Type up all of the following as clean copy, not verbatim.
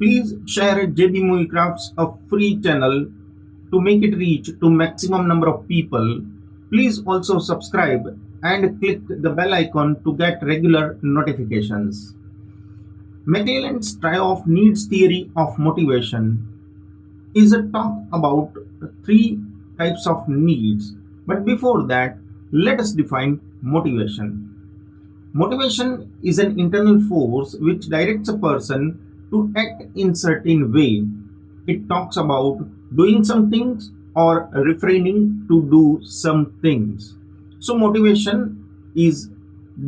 Please share JB Movie Crafts, a free channel, to make it reach to maximum number of people. Please also subscribe and click the bell icon to get regular notifications. McClelland's try-off needs theory of motivation is a talk about three types of needs. But before that, let us define motivation. Motivation is an internal force which directs a person to act in certain way. It talks about doing some things or refraining to do some things. So motivation is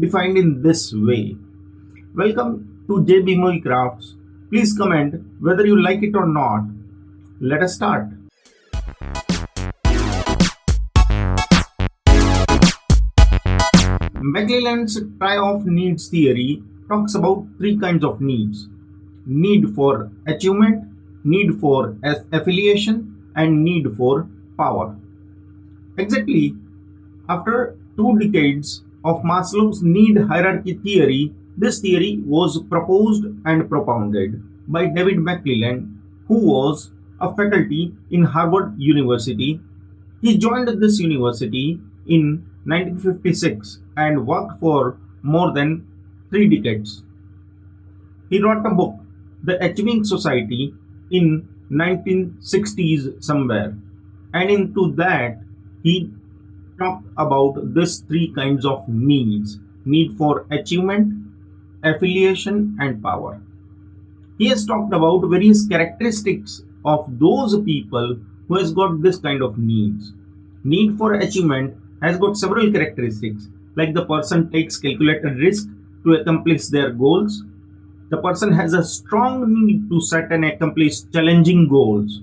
defined in this way. Welcome to JB Movie Crafts. Please comment whether you like it or not. Let us start. McClelland's try-off needs theory talks about three kinds of needs: need for achievement, need for affiliation, and need for power. Exactly after 2 decades of Maslow's need hierarchy theory, this theory was proposed and propounded by David McClelland, who was a faculty in Harvard University. He joined this university in 1956 and worked for more than 3 decades. He wrote a book, The Achieving Society, in 1960s somewhere, and into that he talked about these three kinds of needs: need for achievement, affiliation, and power. He has talked about various characteristics of those people who has got this kind of needs. Need for achievement has got several characteristics, like the person takes calculated risk to accomplish their goals. The person has a strong need to set and accomplish challenging goals.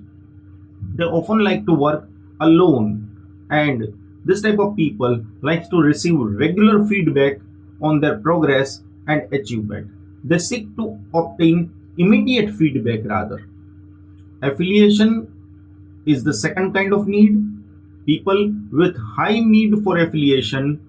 They often like to work alone, and this type of people likes to receive regular feedback on their progress and achievement. They seek to obtain immediate feedback rather. Affiliation is the second kind of need. People with high need for affiliation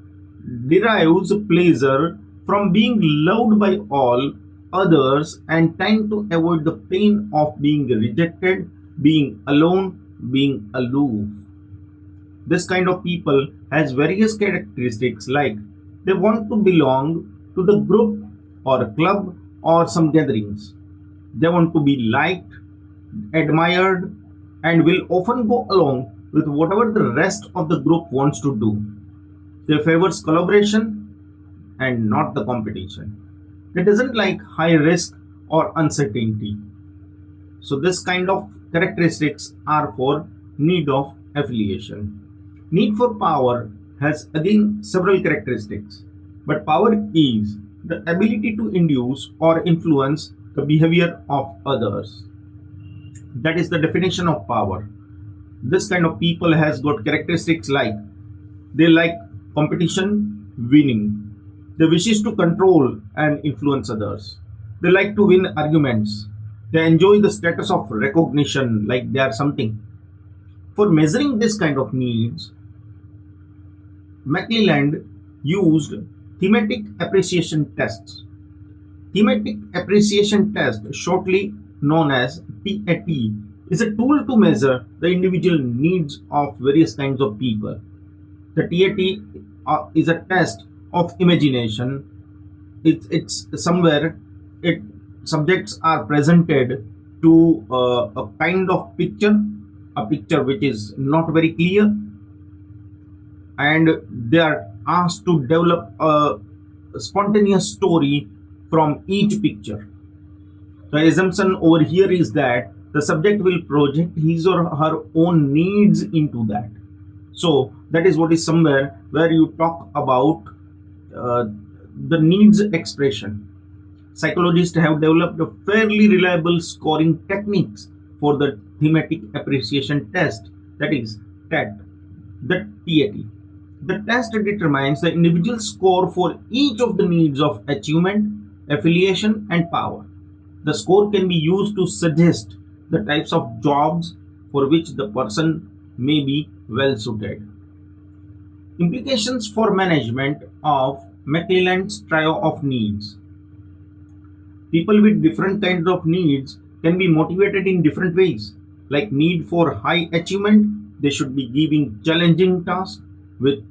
derives pleasure from being loved by all others and tend to avoid the pain of being rejected, being alone, being aloof. This kind of people has various characteristics, like they want to belong to the group or club or some gatherings. They want to be liked, admired, and will often go along with whatever the rest of the group wants to do. They favors collaboration and not the competition. They doesn't like high risk or uncertainty. So this kind of characteristics are for need of affiliation. Need for power has again several characteristics, but power is the ability to induce or influence the behavior of others. That is the definition of power. This kind of people has got characteristics like they like competition, winning. They wishes to control and influence others. They like to win arguments. They enjoy the status of recognition, like they are something. For measuring this kind of needs, McClelland used thematic appreciation tests. Thematic appreciation test, shortly known as TAT, is a tool to measure the individual needs of various kinds of people. The TAT is a test of imagination. It's somewhere it subjects are presented to a kind of picture, a picture which is not very clear, and they are asked to develop a spontaneous story from each picture. The assumption over here is that the subject will project his or her own needs into that. So that is what is somewhere where you talk about the needs expression. Psychologists have developed a fairly reliable scoring techniques for the thematic appreciation test, that is TAT. The TAT. The test determines the individual score for each of the needs of achievement, affiliation, and power. The score can be used to suggest the types of jobs for which the person may be well suited. Implications for management of McClelland's trio of needs. People with different kinds of needs can be motivated in different ways. Like need for high achievement, they should be giving challenging tasks with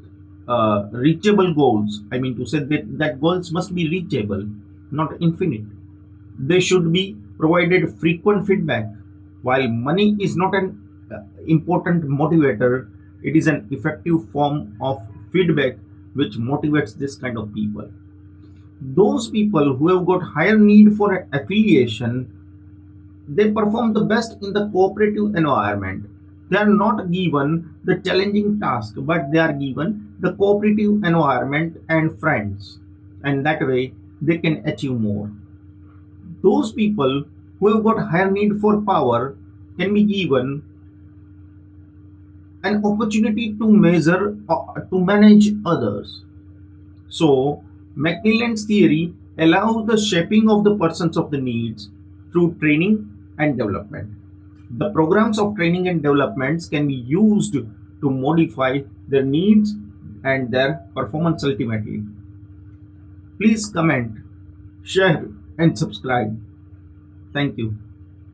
reachable goals. I mean to say that goals must be reachable, not infinite. They should be provided frequent feedback. While money is not an important motivator, it is an effective form of feedback which motivates this kind of people. Those people who have got higher need for affiliation, they perform the best in the cooperative environment. They are not given the challenging task, but they are given the cooperative environment and friends. And that way, they can achieve more. Those people who have got higher need for power can be given an opportunity to measure to manage others. So, McClelland's theory allows the shaping of the persons of the needs through training and development. The programs of training and developments can be used to modify their needs and their performance ultimately. Please comment, share, and subscribe. Thank you.